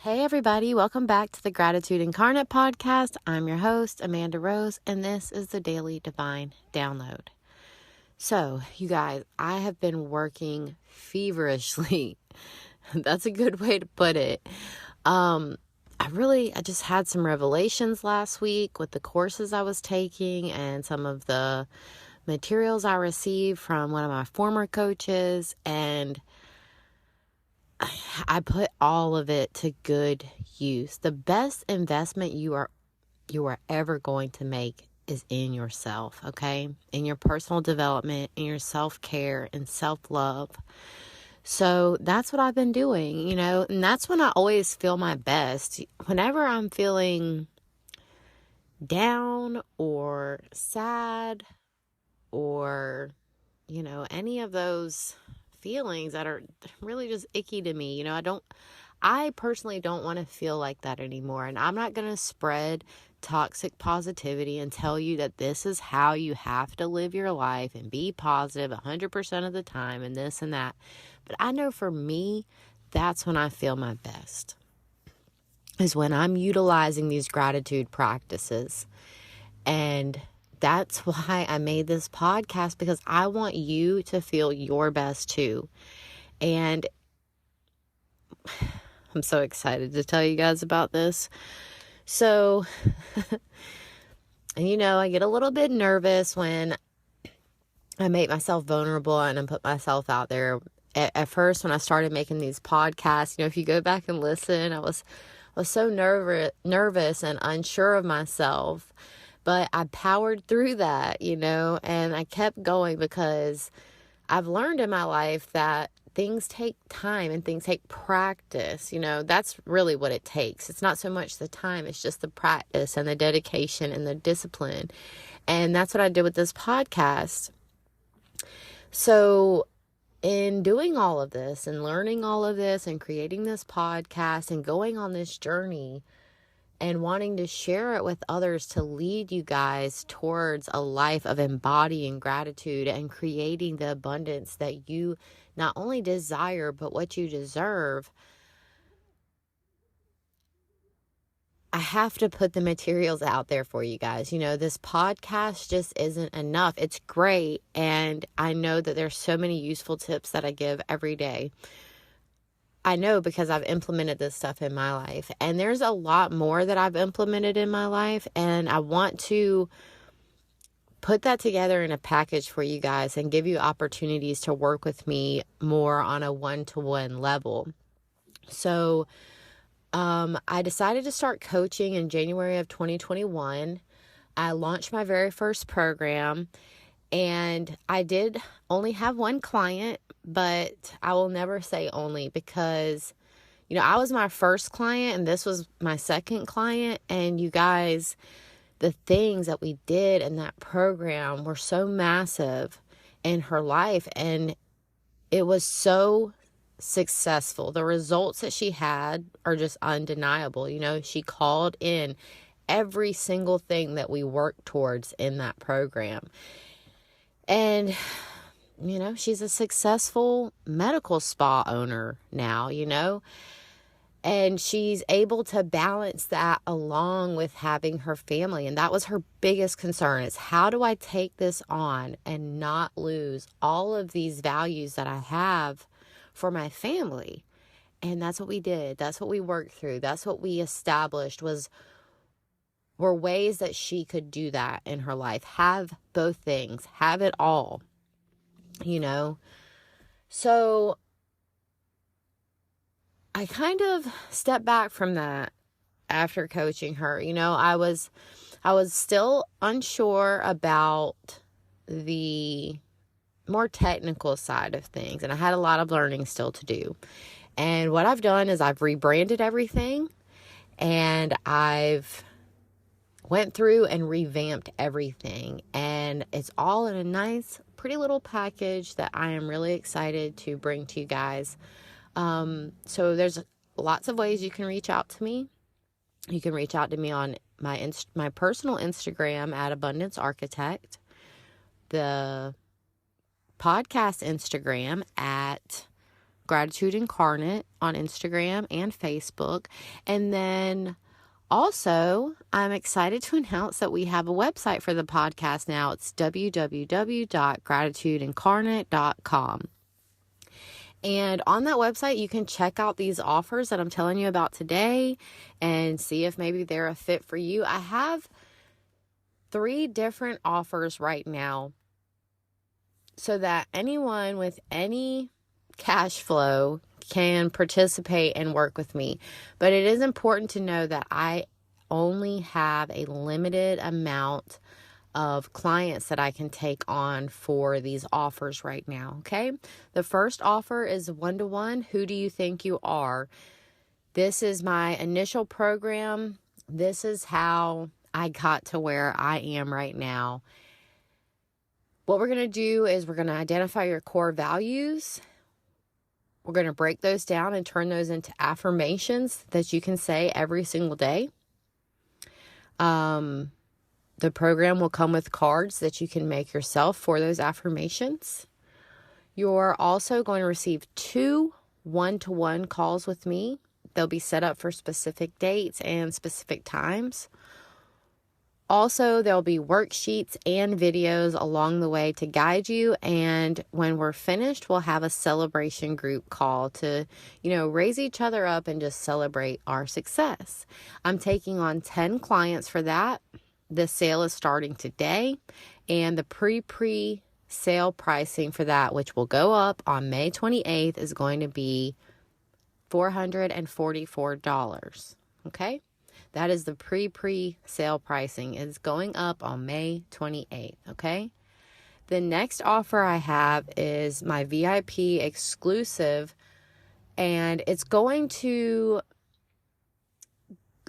Hey everybody, welcome back to the Gratitude Incarnate podcast. I'm your host, Amanda Rose, and this is the Daily Divine Download. So, you guys, I have been working feverishly. That's a good way to put it. I just had some revelations last week with the courses I was taking and some of the materials I received from one of my former coaches, and I put all of it to good use. The best investment you are ever going to make is in yourself, okay? In your personal development, in your self-care and self-love. So that's what I've been doing, and that's when I always feel my best. Whenever I'm feeling down or sad or, any of those feelings that are really just icky to me. I personally don't want to feel like that anymore. And I'm not going to spread toxic positivity and tell you that this is how you have to live your life and be positive 100% of the time and this and that. But I know for me, that's when I feel my best, is when I'm utilizing these gratitude practices. And that's why I made this podcast, because I want you to feel your best too. And I'm so excited to tell you guys about this. So, I get a little bit nervous when I make myself vulnerable and I put myself out there. At first, when I started making these podcasts, if you go back and listen, I was so nervous and unsure of myself. But I powered through that, and I kept going because I've learned in my life that things take time and things take practice. That's really what it takes. It's not so much the time, it's just the practice and the dedication and the discipline. And that's what I did with this podcast. So in doing all of this and learning all of this and creating this podcast and going on this journey and wanting to share it with others to lead you guys towards a life of embodying gratitude and creating the abundance that you not only desire, but what you deserve, I have to put the materials out there for you guys. This podcast just isn't enough. It's great, and I know that there's so many useful tips that I give every day. I know because I've implemented this stuff in my life, and there's a lot more that I've implemented in my life, and I want to put that together in a package for you guys and give you opportunities to work with me more on a one-to-one level. So I decided to start coaching in January of 2021. I launched my very first program, and I did only have one client, but I will never say only, because, I was my first client and this was my second client. And you guys, the things that we did in that program were so massive in her life, and it was so successful. The results that she had are just undeniable. She called in every single thing that we worked towards in that program. And, she's a successful medical spa owner now, and she's able to balance that along with having her family. And that was her biggest concern, is how do I take this on and not lose all of these values that I have for my family? And that's what we did. That's what we worked through. That's what we established were ways that she could do that in her life. Have both things. Have it all. So I kind of stepped back from that after coaching her. I was still unsure about the more technical side of things, and I had a lot of learning still to do. And what I've done is I've rebranded everything, and I've went through and revamped everything, and it's all in a nice, pretty little package that I am really excited to bring to you guys. So there's lots of ways you can reach out to me. You can reach out to me on my personal Instagram at Abundance Architect, the podcast Instagram at Gratitude Incarnate on Instagram and Facebook. And then also, I'm excited to announce that we have a website for the podcast now. It's www.gratitudeincarnate.com. And on that website, you can check out these offers that I'm telling you about today and see if maybe they're a fit for you. I have 3 different offers right now so that anyone with any cash flow can participate and work with me. But it is important to know that I only have a limited amount of clients that I can take on for these offers right now, okay? The first offer is 1-to-1. Who do you think you are? This is my initial program. This is how I got to where I am right now. What we're going to do is we're going to identify your core values. We're going to break those down and turn those into affirmations that you can say every single day. The program will come with cards that you can make yourself for those affirmations. You're also going to receive 2 1-to-1 calls with me. They'll be set up for specific dates and specific times. Also, there'll be worksheets and videos along the way to guide you. And when we're finished, we'll have a celebration group call to, raise each other up and just celebrate our success. I'm taking on 10 clients for that. The sale is starting today. And the pre-sale pricing for that, which will go up on May 28th, is going to be $444. Okay? That is the pre-sale pricing. It's going up on May 28th, okay? The next offer I have is my VIP exclusive, and it's going to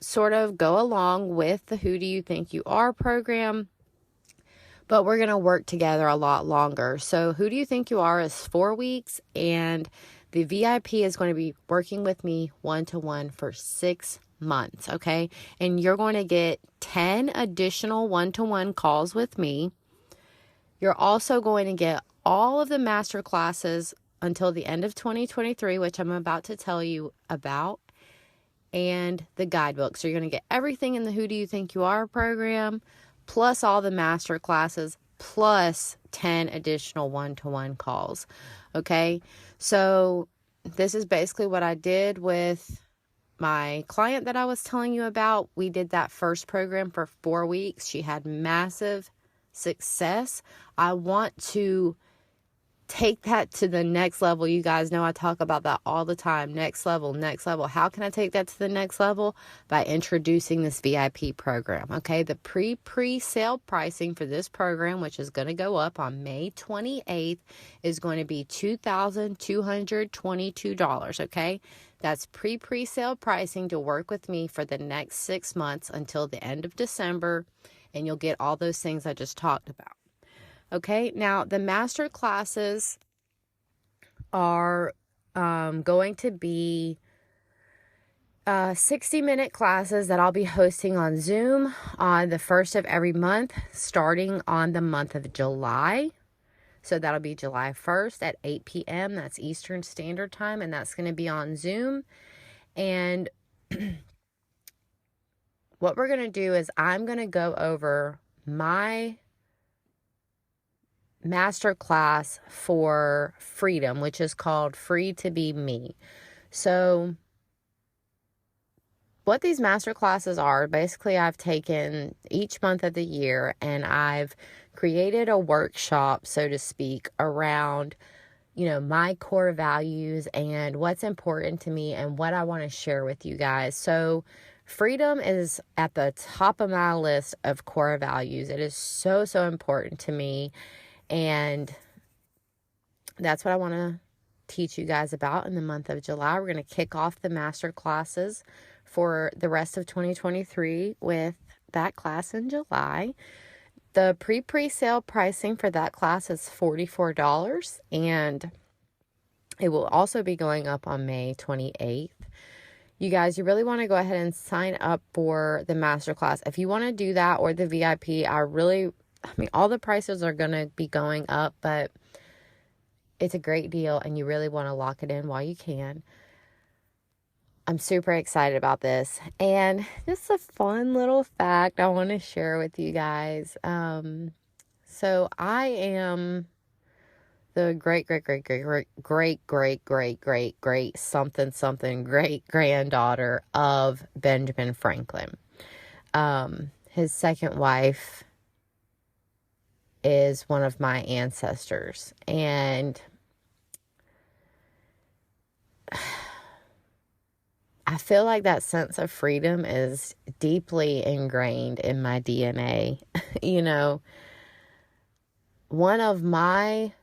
sort of go along with the Who Do You Think You Are program, but we're going to work together a lot longer. So Who Do You Think You Are is 4 weeks, and the VIP is going to be working with me 1-to-1 for 6 months, okay? And you're going to get 10 additional 1-to-1 calls with me. You're also going to get all of the master classes until the end of 2023, which I'm about to tell you about, and the guidebook. So you're going to get everything in the Who Do You Think You Are program, plus all the master classes, plus 10 additional 1-to-1 calls, okay? So this is basically what I did with my client that I was telling you about. We did that first program for 4 weeks. She had massive success. I want to take that to the next level. You guys know I talk about that all the time. Next level, next level. How can I take that to the next level? By introducing this VIP program. Okay, the pre-sale pricing for this program, which is going to go up on May 28th, is going to be $2,222. Okay, that's pre-sale pricing to work with me for the next 6 months until the end of December, and you'll get all those things I just talked about. Okay, now the master classes are going to be 60-minute classes that I'll be hosting on Zoom on the first of every month, starting on the month of July. So that'll be July 1st at 8 p.m. That's Eastern Standard Time, and that's going to be on Zoom. And what we're going to do is I'm going to go over my masterclass for freedom, which is called Free to Be Me. So what these masterclasses are, basically I've taken each month of the year and I've created a workshop, so to speak, around, my core values and what's important to me and what I want to share with you guys. So freedom is at the top of my list of core values. It is so, so important to me. And that's what I want to teach you guys about in the month of July. We're going to kick off the master classes for the rest of 2023 with that class in July. The pre-sale pricing for that class is $44, and it will also be going up on May 28th. You guys, you really want to go ahead and sign up for the masterclass. If you want to do that or the VIP, all the prices are going to be going up, but It's a great deal, and you really want to lock it in while you can. I'm super excited about this. And just a fun little fact I want to share with you guys. So I am the great granddaughter of Benjamin Franklin. His second wife is one of my ancestors, and I feel like that sense of freedom is deeply ingrained in my DNA. You know, one of my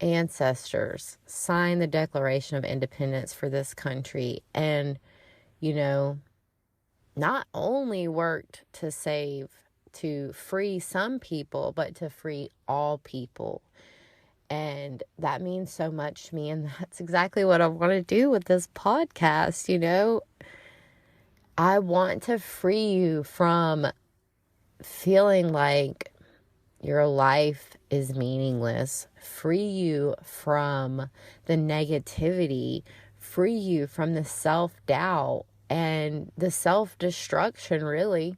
ancestors signed the Declaration of Independence for this country, and, you know, not only worked to free some people, but to free all people. And that means so much to me, and that's exactly what I want to do with this podcast. You know, I want to free you from feeling like your life is meaningless, free you from the negativity, free you from the self-doubt and the self-destruction, really,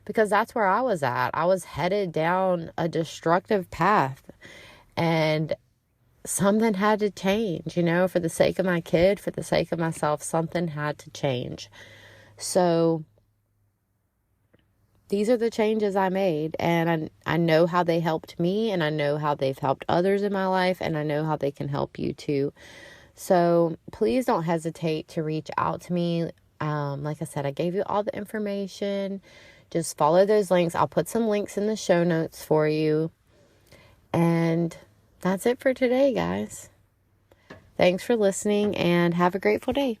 because that's where I was at. I was headed down a destructive path, and something had to change, you know, for the sake of my kid, for the sake of myself, something had to change. So these are the changes I made, and I know how they helped me, and I know how they've helped others in my life, and I know how they can help you too. So please don't hesitate to reach out to me. Like I said, I gave you all the information. Just follow those links. I'll put some links in the show notes for you. And that's it for today, guys. Thanks for listening, and have a grateful day.